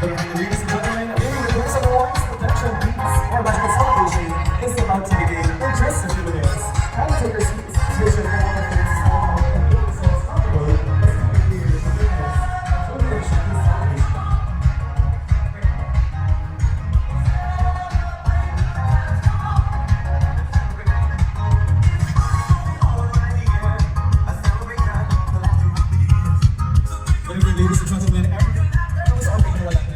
Ladies and gentlemen, maybe the next awards, protection beats, or magical celebration is about to begin in just a few minutes. Have a take your seats. Here's your one of the things ladies and gentlemen, everything is okay na wala na.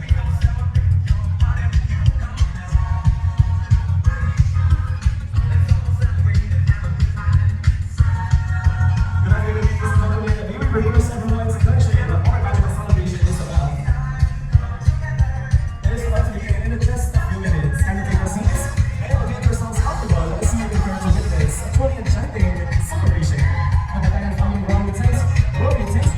Good afternoon, ladies and gentlemen. May we produce everyone's attention on what our magical celebration is about. It is about to begin in just a few minutes. Can you take your seats and make yourselves comfortable as you prepare to witness a truly enchanting celebration. And the kind of family Romy thanks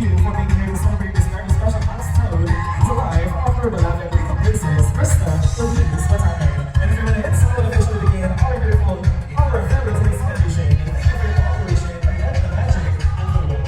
you for being here to celebrate this very special milestone to life of our beloved little princess, Krista Elise Batanen. And if you're gonna hit some officially begin our beautiful, our very today's celebration. Thank you for your cooperation and let the magic unfold.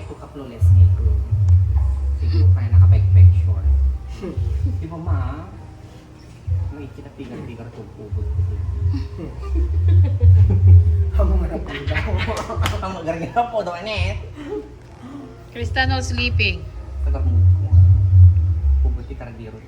Kaplules nito. Siguro pa na nakapag-peg short. Di ba ma? May kinapigar-pigar kong pubot ko din. Ang mga napuda ko. Ang magarga po doon, Anet. Krista no sleeping. Tagar mo ko. Pubot di kardiro.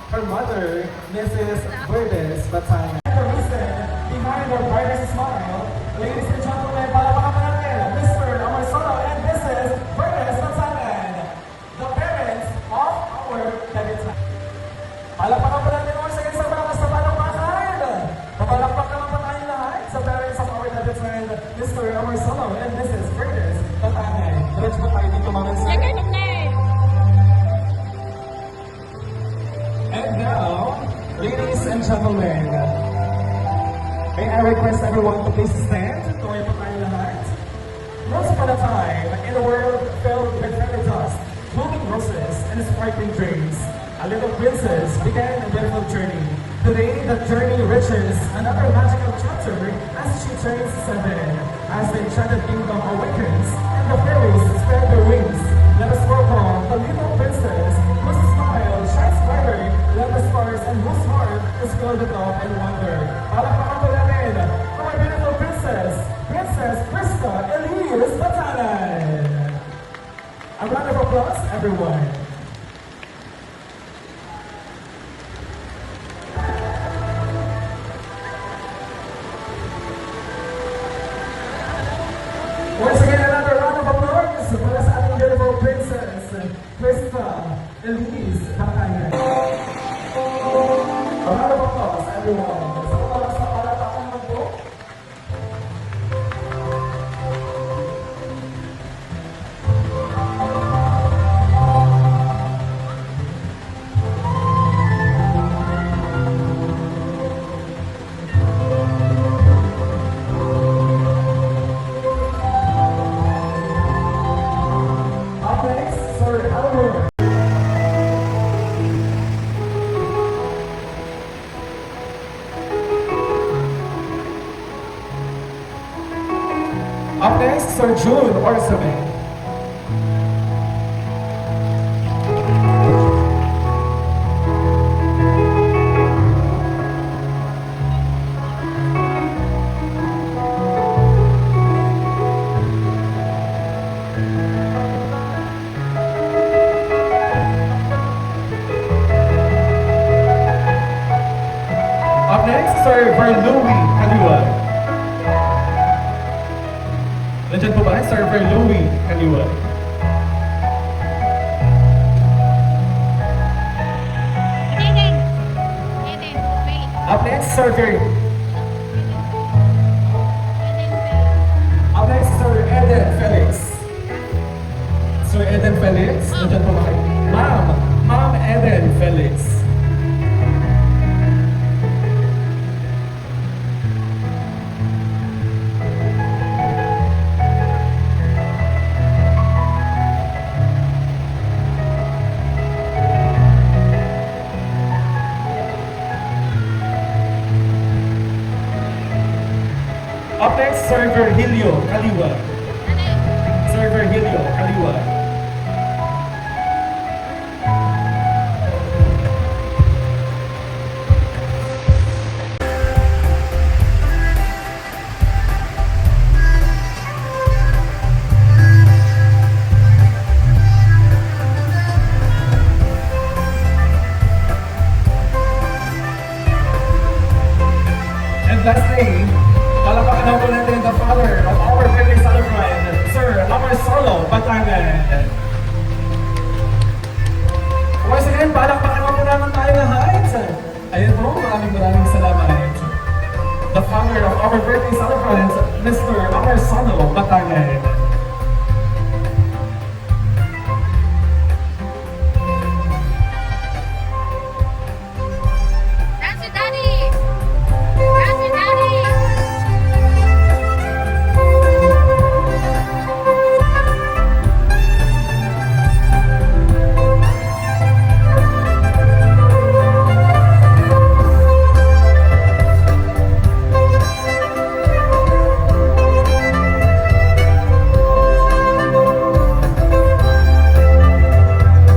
Her mother, Mrs. Verdes Batanen. The reason behind her brightest smile, ladies and gentlemen, palakpakan po natin, Mr. Amarsono and Mrs. Verdes Batanen, the parents of our debutante. Palakpakan po natin once again sa bakas na palakpakan. Papalakpak naman po tayo lahat sa parents of our debutante, Mr. Amarsono and Mrs. Verdes Batanen. Diretso po tayo dito mga sir. And now, ladies and gentlemen, may I request everyone to please stand. Tuloy po tayo lahat. Once upon a time, in a world filled with feather dust, blooming roses, and sparkling dreams, a little princess began a beautiful journey. Today, that journey reaches another magical chapter as she turns 7. As the enchanted kingdom awakens, and the fairies spread their wings, let us welcome the little princess whose smile shines brighter than the stars and whose heart is filled with love and wonder. Palakpakan po natin our beautiful princess, Princess Krista Elise Batanen. A round of applause, everyone. Once again, another round of applause para sa ating beautiful princess, Krista Elise Batanen. A round of applause, everyone. Sa palakpakan naman po. Up next, Sir June Orsabe. Up next, Sir Verlouis Kaliwa. Nandiyan po ba? Sir Verlouis Kaliwa. Eden. Eden, wait. Up next, Sir Eden, wait. Up next, Sir Eden Felix. Sir Eden Felix, nandiyan po ba kayo? Ma'am Eden Felix. Up next, Sir Virgilio Kaliwa. Sir Virgilio Kaliwa. And lastly, palakpakan na po natin the father of our birthday celebrant, Sir Amar Solo Batangan. Once again, palakpakan na po naman tayo lahat. Ayun po, maraming salamat. The father of our birthday celebrant, Mr. Amar Solo Batangan. That's it, Daddy. That's it, Daddy.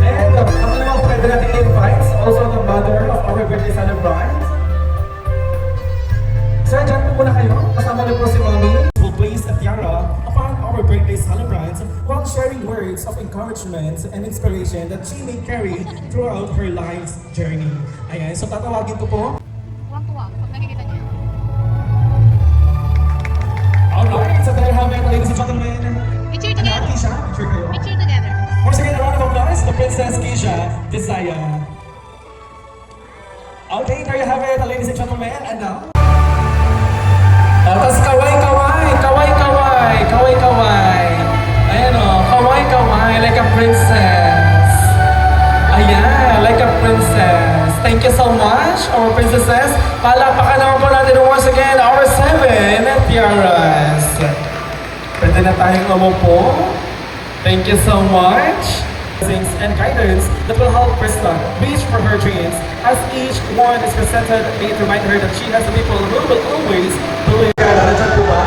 And ako naman pwede natin invite also the mother of our birthday celebrant. Sir, dyan po muna kayo. Kasama niyo po si Mommy. Will place a tiara upon our birthday celebrant while sharing words of encouragement and inspiration that she may carry throughout her life's journey. Ayan, so tatawagin ko po. Tuwang-tuwa pag nakikita niya. Alright, so there you have it, ladies and gentlemen. Picture Ano, together. Keisha? Picture kayo. Picture together. Once again, a round of applause to Princess Keisha Desaya. Okay, there you have it, ladies and gentlemen. And now, tapos kaway. Ayan o, kaway, like a princess. Ayan, like a princess. Thank you so much, our princesses. Palakpakan naman po natin once again, our 7 tiaras. Pwede na tayong umupo. Thank you so much. Blessings and guidance that will help Krista reach for her dreams as each one is presented made to remind her that she has the people who will always believe. Nandiyan po ba?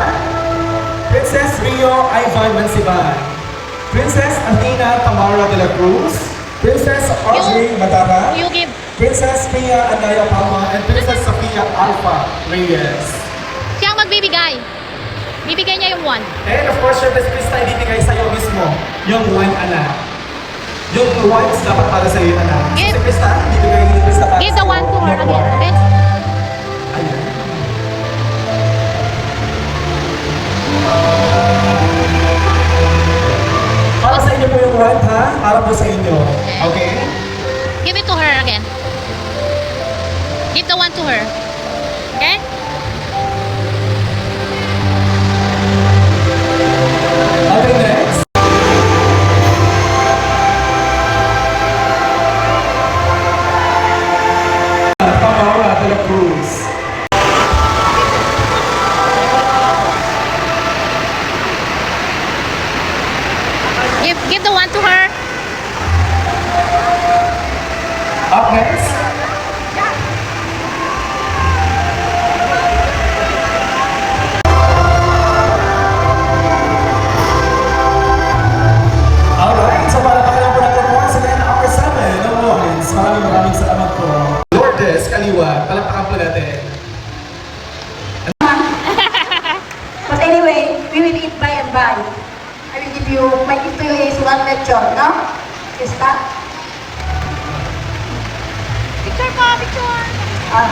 Princess Rio Ivan Mansibay, Princess Athena Tamara de la Cruz, Princess Audrey Matara, You give. Princess Pia Anaya Palma, and Princess Sofia Alpha Reyes. Siya ang magbibigay. Bibigay niya yung 1. And of course, syempre si Krista ibibigay sa'yo mismo yung one anak. Yung ones dapat para sa iyo, anak. Give. Si Krista, ibibigay ni Krista para Give the 1 to her yung again. one. Okay? Ayan. Para sa inyo po yung one, ha? Para po sa inyo. Okay? Give it to her again. Give the 1 to her. Okay? Okay, next. Tamara de la Cruz. Give the 1 to her. Up next. buy. I will give you, my gift to you is one lechon, no? Krista? Picture po, picture. Ah.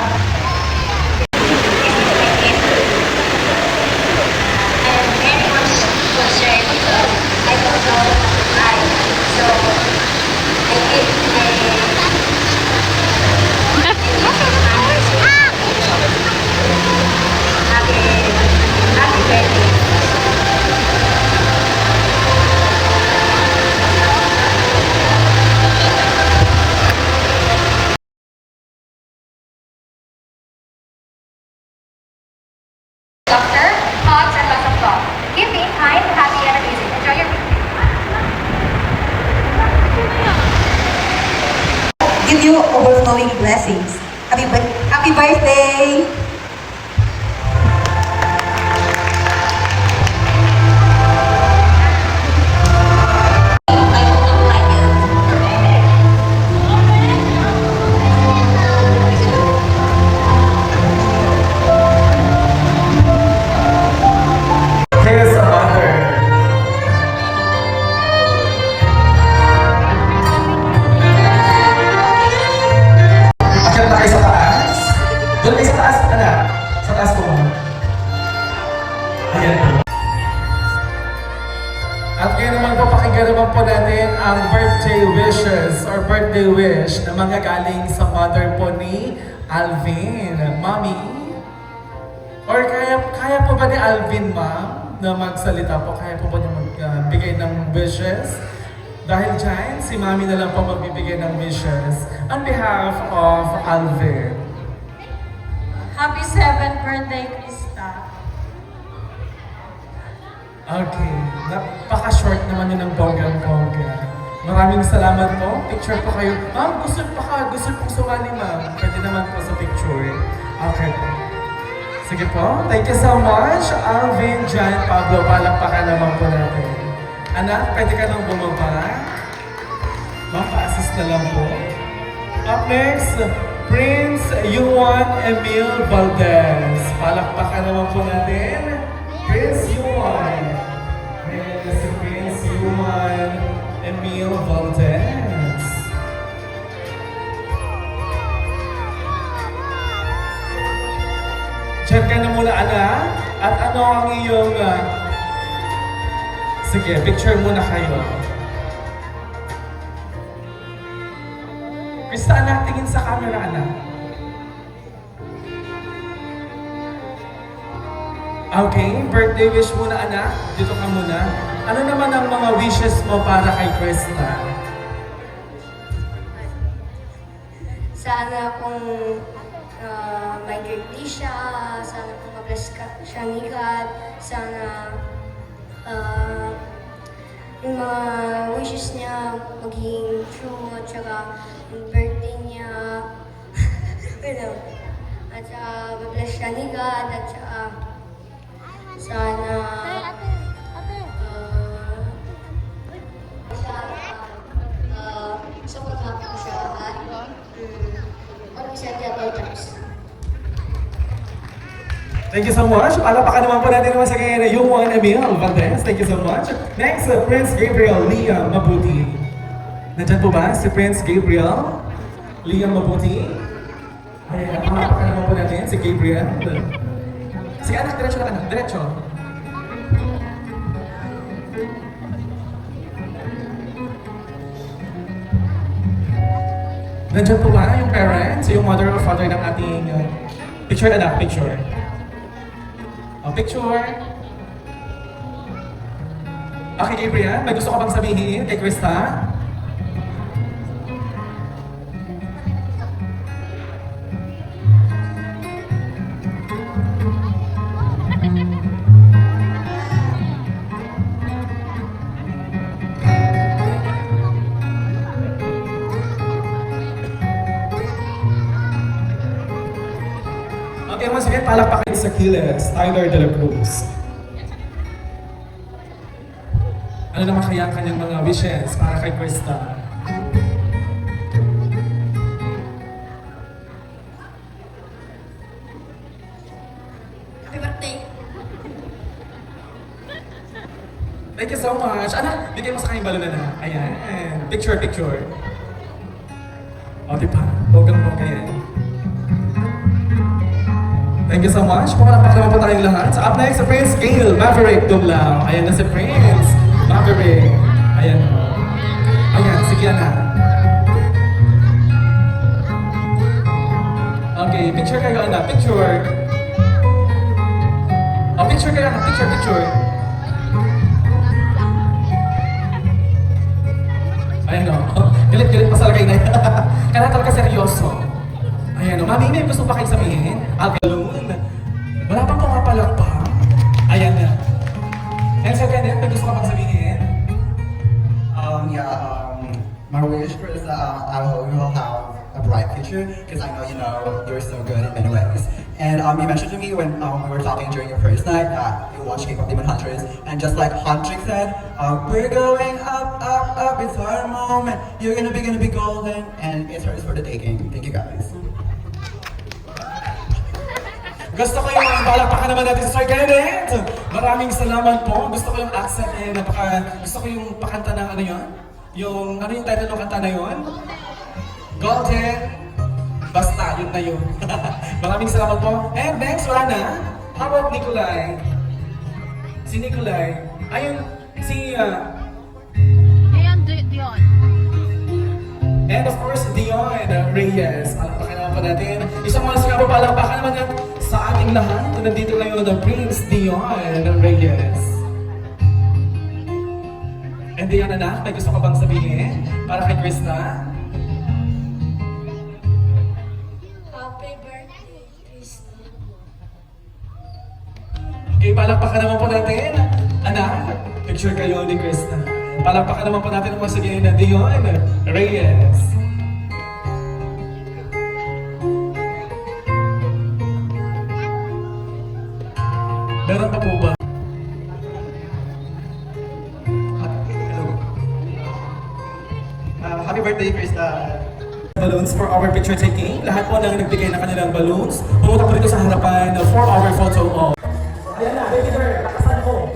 I'm very much concerned because I don't know why. So, I give happy birthday. Laughter, hugs, and lots of love. Keep being kind, happy, and amazing. Enjoy your Give you overflowing blessings. Happy birthday! I hope you like it. His mother. Akyat na kayo sa taas. Doon kayo sa taas, anak. Sa taas po. Ayan po. At ngayon naman po, pakinggan naman po natin ang birthday wishes or birthday wish na mga galing sa mother po ni Alvin. Mommy? Or kaya po ba ni Alvin, ma'am, na magsalita po? Kaya po ba niya magbigay ng wishes? Dahil dyan, si Mami na lang po magbibigay ng wishes on behalf of Alvin. Happy 7th birthday, Krista. Okay, napaka-short naman yun ng bonggang-bongga. Maraming salamat po. Picture po kayo. Ma'am, gusto pong sumali, ma'am. Pwede naman po sa picture. Okay po. Sige po. Thank you so much, Alvin, Jan, Pablo. Palakpakan naman po natin. Anak, pwede ka nang bumaba. Ma'am, pa-assist na lang po. Up next, Prince Yuan Emil Valdez. Palakpakan naman po natin. Prince Yuan. Ayan na si Prince Yuan Emil Valdez. Diyan ka na muna, anak. At ano ang iyong... Sige, picture muna kayo. Krista, anak, tingin sa camera, anak. Okay, birthday wish muna, anak. Dito ka muna. Ano naman ang mga wishes mo para kay Krista? Sana kung may birthday siya, sana kung mabless siya ni God, sana yung mga wishes niya maging true, at saka yung birthday niya, at saka mabless siya ni God, at saka sana support natin siya at ano siya di about times. Thank you so much. Palapakan naman po natin naman sa kanya yung Juan Emil Valdez. Thank you so much. Next, Prince Gabriel Liam Mabuti. Nandyan po ba si Prince Gabriel Liam Mabuti? Ayan, palapakan naman po natin si Gabriel. Sige anak, diretso na anak, diretso. Nandyan po ba yung parents, yung mother or father ng ating picture anak, picture. Picture. Okay, Gabriel, may gusto ka bang sabihin kay Krista? Okay, once again, palakpakan sa Kiles, Tyler De La Cruz. Ano naman kaya ang kanyang mga wishes para kay Krista? Happy birthday! Thank you so much. Anak, bigay mo sa kanyang balon na. Ayan. Picture, picture. O, di ba? Bogang-boga yan. Thank you so much. Pumalakpak naman po tayong lahat. So up next, si Prince Gale Maverick Dumlao. Ayan na si Prince Maverick. Ayan. Ayan, sige na. Okay, picture kayo, anak. Picture. Oh, picture kayo, anak. Picture, picture. Ayan o. Galit-galit pa sa lagay na yan. Kaya talaga seryoso. Ayan o. Mami, may gusto pa kayo sabihin? Alballoon. Wala pang pumapalakpak. Ayan na. And so, Kenneth, may gusto ka pang sabihin? My wish is I hope you will have a bright future because I know you're so good in many ways. And you mentioned to me when we were talking during your first night that you watched K-pop Demon Hunters, and just like Huntrick said, we're going up, up, up. It's our moment. You're gonna be golden, and it's hers for the taking. Thank you guys. Gusto ko yung palakpakan naman natin sa Sir Kenneth. Maraming salamat po. Gusto ko yung accent eh. Gusto ko yung pakanta ng ano yun? Ano yung title ng kanta na yun? Golden. Basta, yun na yun. Maraming salamat po. And next, wala na. How about Nikolai? Si Nikolai. Ayun, si... Ayan, Dion. And of course, Dion Reyes. Palakpakan naman po natin. Isang mga sinabi palakpakan naman natin sa ating lahat. Nandito ngayon the Prince Dion Reyes. And Dion, anak, may gusto ka bang sabihin para kay Krista? Happy birthday, Krista. Okay, palakpakan naman po natin. Anak, picture kayo ni Krista. Palakpakan naman po natin ang masabihin na Dion Reyes. Meron pa po ba? Happy birthday, Krista. Balloons for our picture taking. Lahat po nang nagbigay ng kanilang balloons. Pumunta po dito sa harapan for our photo op. Ayan na, baby girl, lakasan mo.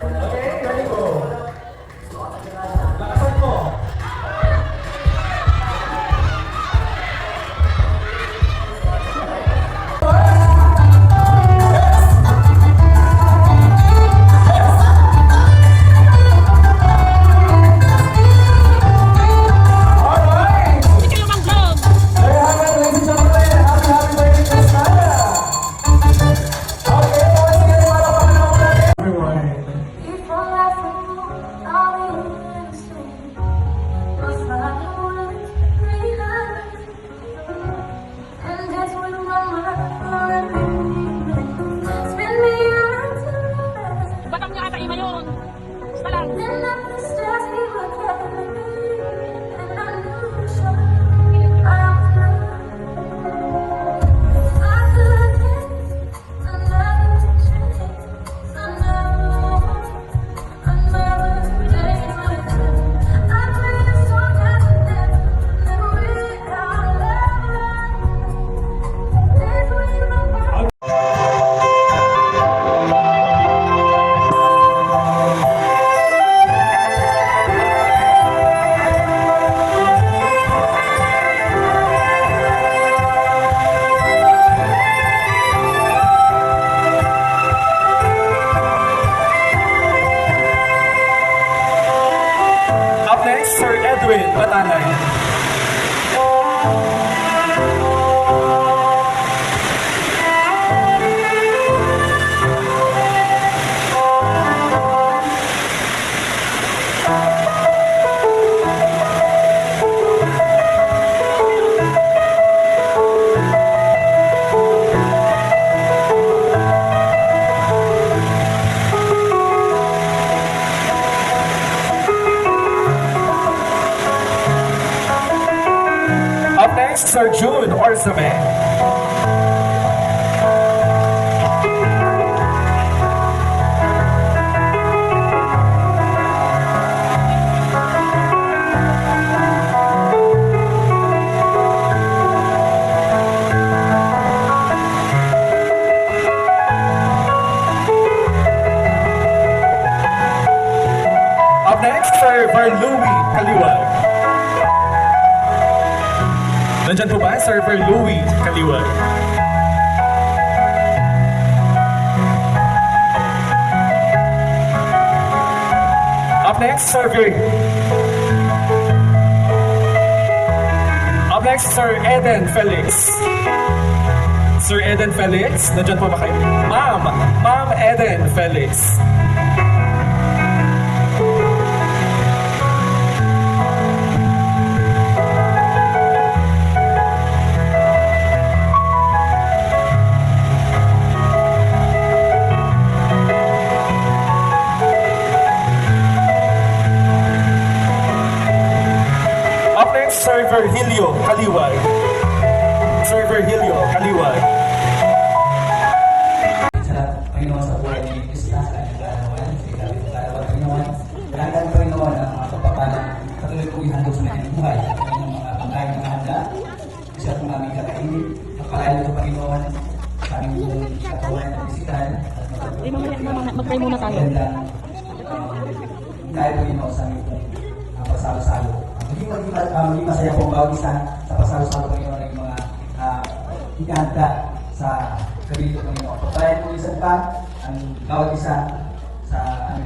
Okay, ready go. Lakasan mo. Batang niya ata ima yun. Basta lang. Up next, Sir Edwin Batanay. Up next, Sir June Orsame. Louie Kaliwag. Nandyan po ba, Server Louie Kaliwag? Up next, Up next, Sir Eden Felix. Sir Eden Felix, nandyan po ba kayo? Ma'am Eden Felix. Up next, Sir Virgilio Kaliwag. Sir Virgilio Kaliwag. Sa Panginoon sa buhay ni Krista, sa kanyang kaarawan, sa ikalit ng kaarawan, Panginoon. Kailangan Panginoon ang mga kapakanan, patuloy kong ihandog sa kanyang buhay, ang kanyang mga pangkain na handa, isa kong aming kakainin, kapalain ito Panginoon, sa aming buong katawan at isikal, at Mag-pray muna tayo. dahil Panginoon sa aming buong pasalo-salo. Maging masaya pong bawat isa sa pasalo-salo Panginoon ng mga ikahanda sa kabito Panginoon. Pagpapayan po isa pa ang bawat isa sa aming